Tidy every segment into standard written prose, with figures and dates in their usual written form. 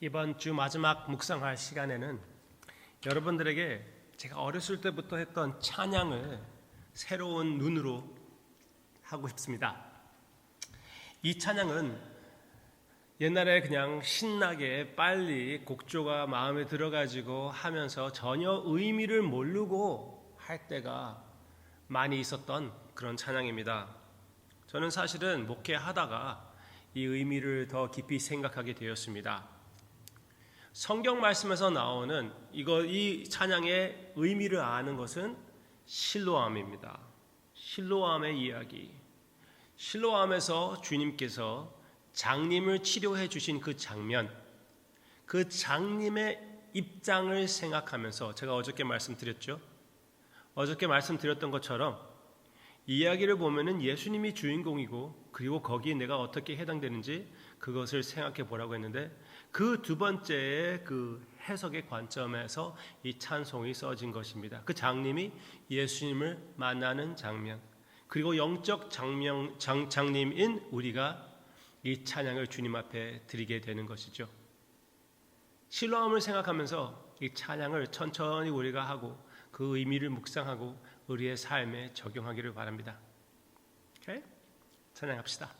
이번 주 마지막 묵상할 시간에는 여러분들에게 제가 어렸을 때부터 했던 찬양을 새로운 눈으로 하고 싶습니다. 이 찬양은 옛날에 그냥 신나게 빨리 곡조가 마음에 들어가지고 하면서 전혀 의미를 모르고 할 때가 많이 있었던 그런 찬양입니다. 저는 사실은 목회하다가 이 의미를 더 깊이 생각하게 되었습니다. 성경 말씀에서 나오는 이 찬양의 의미를 아는 것은 실로암입니다. 실로암의 이야기. 실로암에서 주님께서 장님을 치료해 주신 그 장면, 그 장님의 입장을 생각하면서 제가 어저께 말씀드렸죠. 어저께 말씀드렸던 것처럼 이야기를 보면은 예수님이 주인공이고 그리고 거기에 내가 어떻게 해당되는지 그것을 생각해 보라고 했는데 그 두 번째의 그 해석의 관점에서 이 찬송이 써진 것입니다. 그 장님이 예수님을 만나는 장면, 그리고 영적 장님인 우리가 이 찬양을 주님 앞에 드리게 되는 것이죠. 실로암을 생각하면서 이 찬양을 천천히 우리가 하고 그 의미를 묵상하고 우리의 삶에 적용하기를 바랍니다. 오케이? 찬양합시다.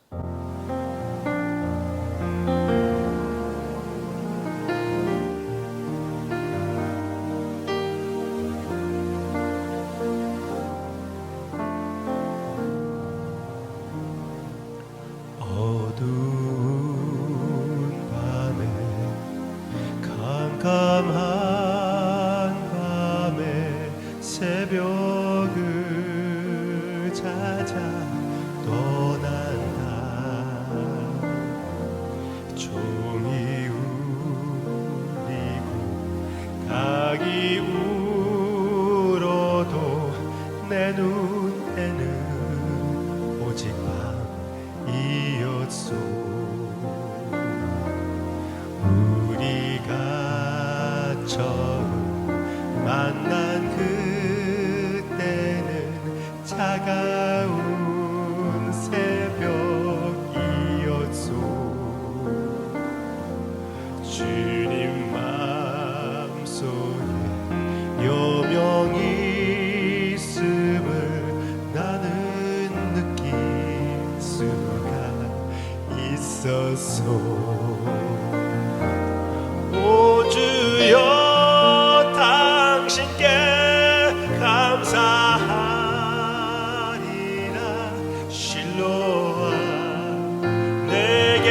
새벽을 찾아 떠난다. 종이 울리고 닭이 울어도 내 눈에는 오직 밤이었소. 우리가 처음 만난 그때는 차가운 새벽이었소. 주님 마음속에 여명이 있음을 나는 느낄 수가 있었소. 오 주여 당신께 감사하리라. 실로암 내게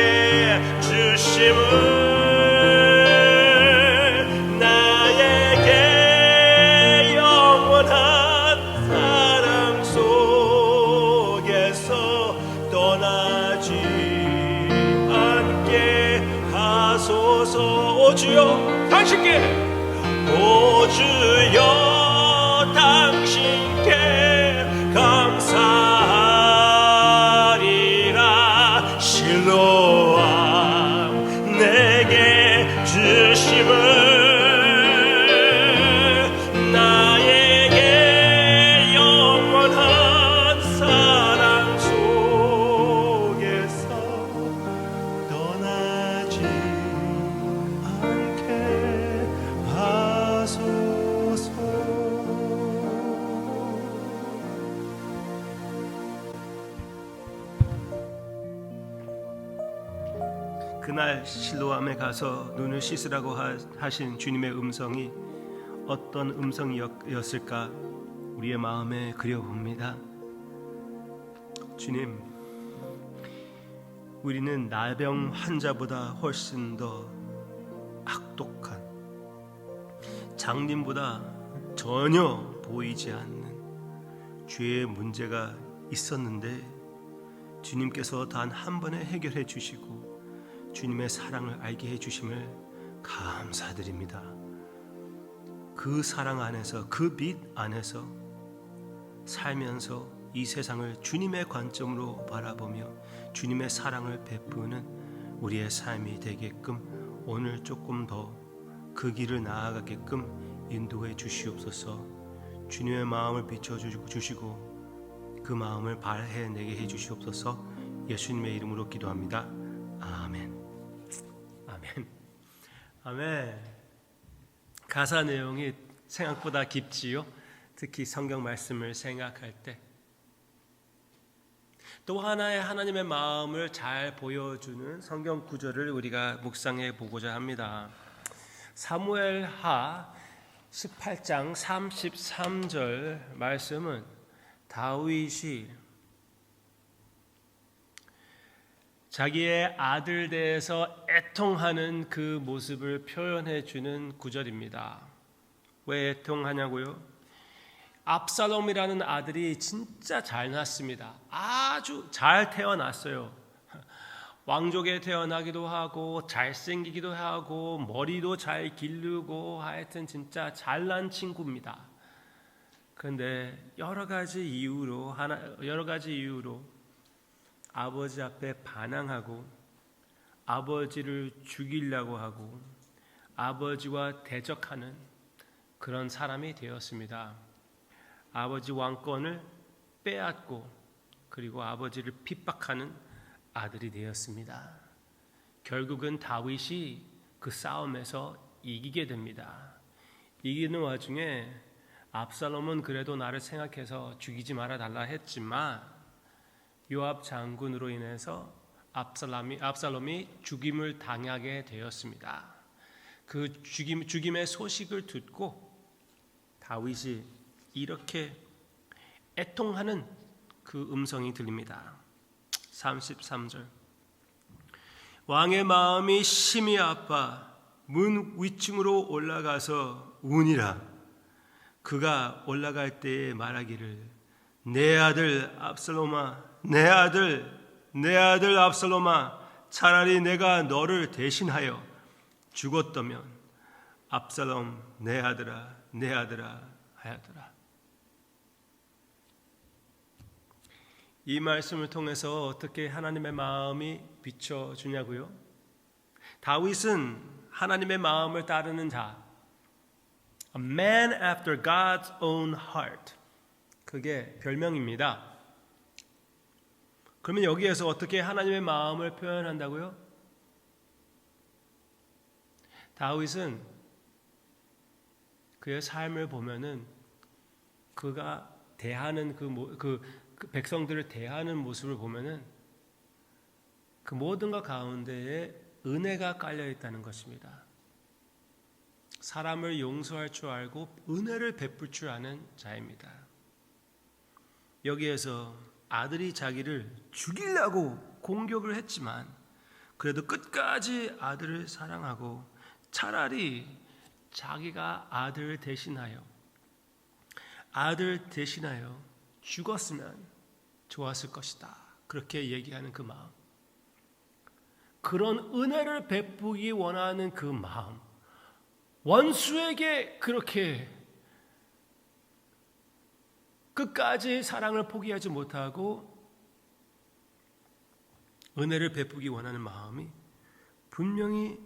주심을 나에게 영원한 사랑 속에서 떠나지 않게 하소서. 오 주여 당신께, 오 주여 당신께 감사하리라. 실로암 내게 주심을 나에게 영원한 사랑 속에서 떠나지 않게 하소서. 그날 실로암에 가서 눈을 씻으라고 하신 주님의 음성이 어떤 음성이었을까 우리의 마음에 그려봅니다. 주님, 우리는 나병 환자보다 훨씬 더 악독한, 장님보다 전혀 보이지 않는 죄의 문제가 있었는데 주님께서 단 한 번에 해결해 주시고 주님의 사랑을 알게 해주심을 감사드립니다. 그 사랑 안에서, 그 빛 안에서 살면서 이 세상을 주님의 관점으로 바라보며 주님의 사랑을 베푸는 우리의 삶이 되게끔 오늘 조금 더 그 길을 나아가게끔 인도해 주시옵소서. 주님의 마음을 비춰주시고 그 마음을 발해내게 해주시옵소서. 예수님의 이름으로 기도합니다. 아멘. 아멘. 아멘. 가사 내용이 생각보다 깊지요. 특히 성경 말씀을 생각할 때. 또 하나의 하나님의 마음을 잘 보여주는 성경 구절을 우리가 묵상해 보고자 합니다. 사무엘하 18장 33절 말씀은 다윗이 자기의 아들 대해서 애통하는 그 모습을 표현해 주는 구절입니다. 왜 애통하냐고요? 압살롬이라는 아들이 진짜 잘 낳습니다. 아주 잘 태어났어요. 왕족에 태어나기도 하고 잘생기기도 하고 머리도 잘 기르고 하여튼 진짜 잘난 친구입니다. 그런데 여러 가지 이유로 아버지 앞에 반항하고 아버지를 죽이려고 하고 아버지와 대적하는 그런 사람이 되었습니다. 아버지 왕권을 빼앗고 그리고 아버지를 핍박하는 아들이 되었습니다. 결국은 다윗이 그 싸움에서 이기게 됩니다. 이기는 와중에 압살롬은 그래도 나를 생각해서 죽이지 말아 달라 했지만 요압 장군으로 인해서 압살롬이 죽임을 당하게 되었습니다. 그 죽임의 소식을 듣고 다윗이 이렇게 애통하는 그 음성이 들립니다. 33절 왕의 마음이 심히 아파 문 위층으로 올라가서 우니라. 그가 올라갈 때에 말하기를 내 아들 압살롬아, 내 아들 압살롬아, 차라리 내가 너를 대신하여 죽었다면 압살롬 내 아들아 하였더라. 이 말씀을 통해서 어떻게 하나님의 마음이 비춰주냐고요? 다윗은 하나님의 마음을 따르는 자, a man after God's own heart. 그게 별명입니다. 그러면 여기에서 어떻게 하나님의 마음을 표현한다고요? 다윗은 그의 삶을 보면은 그가 대하는 그 백성들을 대하는 모습을 보면은 그 모든 것 가운데에 은혜가 깔려 있다는 것입니다. 사람을 용서할 줄 알고 은혜를 베풀 줄 아는 자입니다. 여기에서 아들이 자기를 죽이려고 공격을 했지만 그래도 끝까지 아들을 사랑하고 차라리 자기가 아들 대신하여 죽었으면 좋았을 것이다. 그렇게 얘기하는 그 마음. 그런 은혜를 베푸기 원하는 그 마음. 원수에게 그렇게 끝까지 사랑을 포기하지 못하고 은혜를 베푸기 원하는 마음이 분명히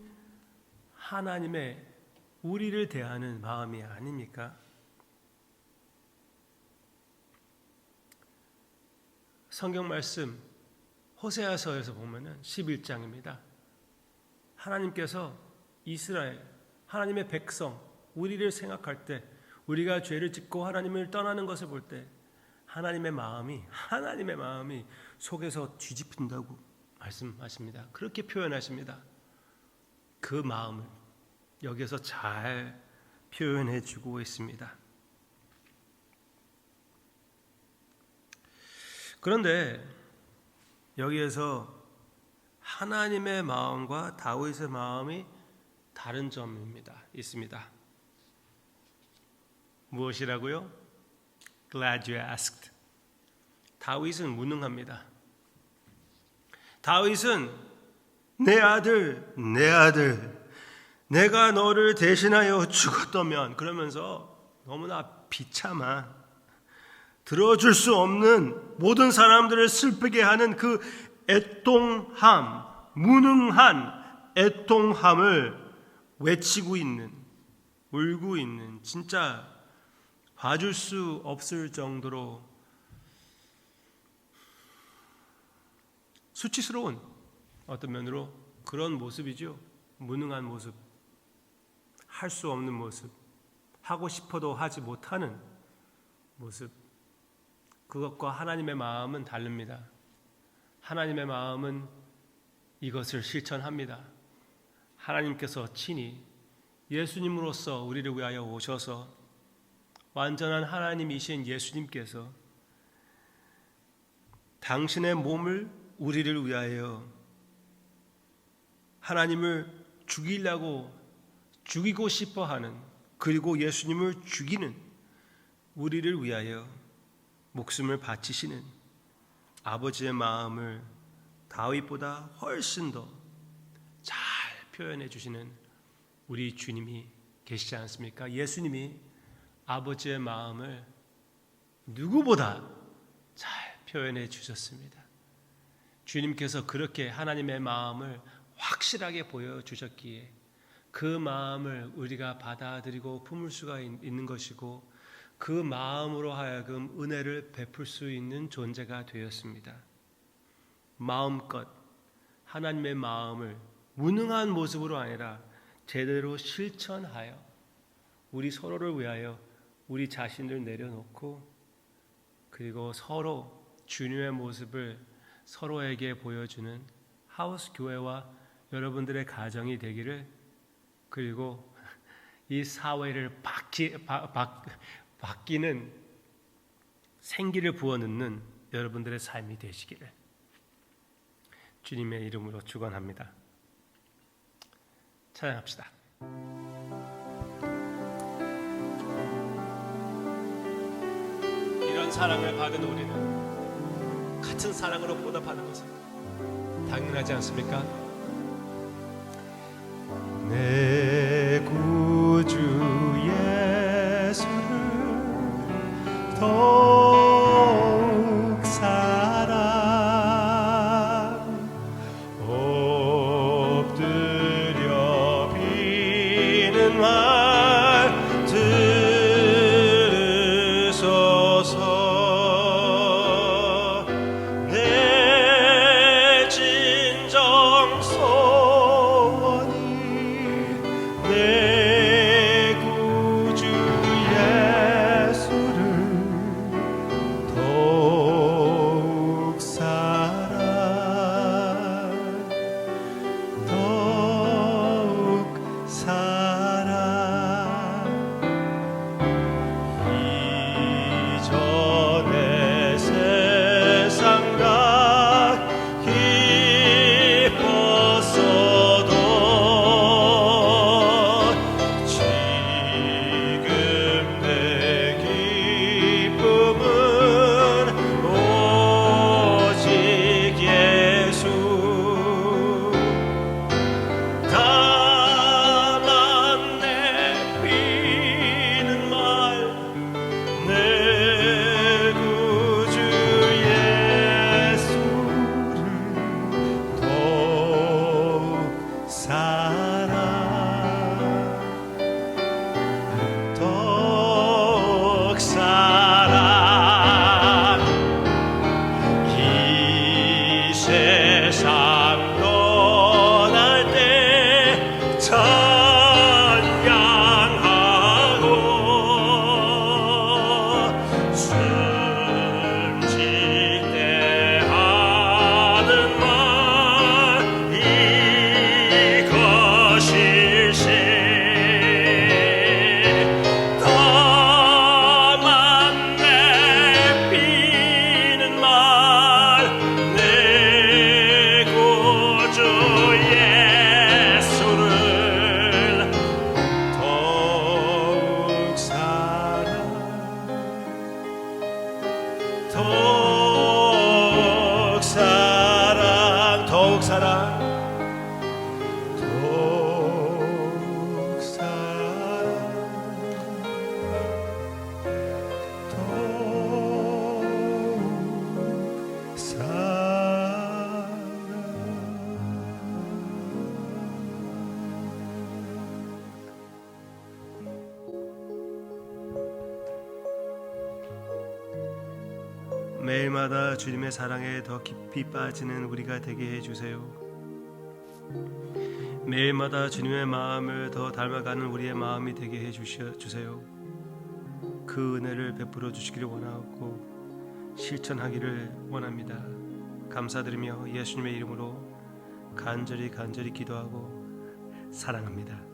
하나님의 우리를 대하는 마음이 아닙니까? 성경 말씀 호세아서에서 보면은 11장입니다. 하나님께서 이스라엘, 하나님의 백성, 우리를 생각할 때 우리가 죄를 짓고 하나님을 떠나는 것을 볼 때 하나님의 마음이 속에서 뒤집힌다고 말씀하십니다. 그렇게 표현하십니다. 그 마음을 여기서 잘 표현해 주고 있습니다. 그런데 여기에서 하나님의 마음과 다윗의 마음이 다른 점이 있습니다. 무엇이라고요? Glad you asked. 다윗은 무능합니다. 다윗은 내 아들, 내가 너를 대신하여 죽었다면 그러면서 너무나 비참한 들어줄 수 없는 모든 사람들을 슬프게 하는 그 애통함, 무능한 애통함을 외치고 있는, 울고 있는 진짜 봐줄 수 없을 정도로 수치스러운 어떤 면으로 그런 모습이죠. 무능한 모습. 할 수 없는 모습, 하고 싶어도 하지 못하는 모습, 그것과 하나님의 마음은 다릅니다. 하나님의 마음은 이것을 실천합니다. 하나님께서 친히 예수님으로서 우리를 위하여 오셔서 완전한 하나님이신 예수님께서 당신의 몸을 우리를 위하여 하나님을 죽이고 싶어하는, 그리고 예수님을 죽이는 우리를 위하여 목숨을 바치시는 아버지의 마음을 다윗보다 훨씬 더 잘 표현해 주시는 우리 주님이 계시지 않습니까? 예수님이 아버지의 마음을 누구보다 잘 표현해 주셨습니다. 주님께서 그렇게 하나님의 마음을 확실하게 보여주셨기에 그 마음을 우리가 받아들이고 품을 수가 있는 것이고, 그 마음으로 하여금 은혜를 베풀 수 있는 존재가 되었습니다. 마음껏 하나님의 마음을 무능한 모습으로 아니라 제대로 실천하여 우리 서로를 위하여 우리 자신을 내려놓고, 그리고 서로 주님의 모습을 서로에게 보여주는 하우스 교회와 여러분들의 가정이 되기를, 그리고 이 사회를 바뀌는 생기를 부어넣는 여러분들의 삶이 되시기를 주님의 이름으로 축원합니다. 찬양합시다. 이런 사랑을 받은 우리는 같은 사랑으로 보답하는 것은 당연하지 않습니까? 내 구주 예수를 더욱 사랑, 엎드려 비는 말 들으소서. 내 진정 소원이 내 구주 예수를 더욱 사랑, 더욱 사랑. 이전의 세상 다 기뻤어도 지금 내 기쁨은 오직 예수. 다만 내피는 말 내 구주 예수를 더욱 사랑, 더욱 사랑. 이 세상 떠날 때 찬양하고 숨질 때 하는 말 이것일세. 다만 내피는 말 내 구주 예수를 더욱 사랑, 더욱 사랑, 더욱 사랑, 더욱 사랑, 더욱 사랑. 매일마다 주님의 사랑에 더 깊이 빠지는 우리가 되게 해주세요. 매일마다 주님의 마음을 더 닮아가는 우리의 마음이 되게 해 주세요. 그 은혜를 베풀어 주시기를 원하고 실천하기를 원합니다. 감사드리며 예수님의 이름으로 간절히 기도하고 사랑합니다.